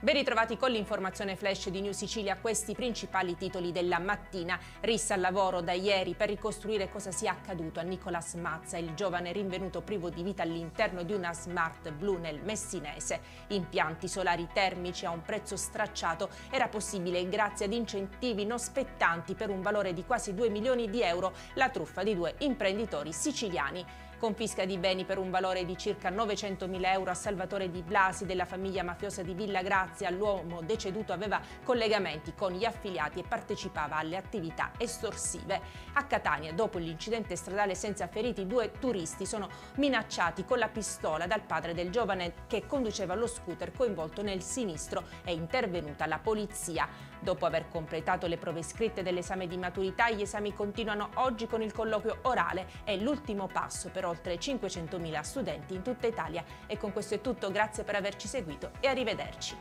Ben ritrovati con l'informazione flash di New Sicilia, questi principali titoli della mattina. Rissa al lavoro da ieri per ricostruire cosa sia accaduto a Nicolas Mazza, il giovane rinvenuto privo di vita all'interno di una Smart Blu nel Messinese. Impianti solari termici a un prezzo stracciato era possibile grazie ad incentivi non spettanti per un valore di quasi 2 milioni di euro, la truffa di 2 imprenditori siciliani. Confisca di beni per un valore di circa 900.000 euro a Salvatore Di Blasi della famiglia mafiosa di Villa Grazia. L'uomo deceduto aveva collegamenti con gli affiliati e partecipava alle attività estorsive. A Catania, dopo l'incidente stradale senza feriti, 2 turisti sono minacciati con la pistola dal padre del giovane che conduceva lo scooter coinvolto nel sinistro. È intervenuta la polizia. Dopo aver completato le prove scritte dell'esame di maturità, gli esami continuano oggi con il colloquio orale. È l'ultimo passo per oltre 500.000 studenti in tutta Italia. E con questo è tutto, grazie per averci seguito e arrivederci.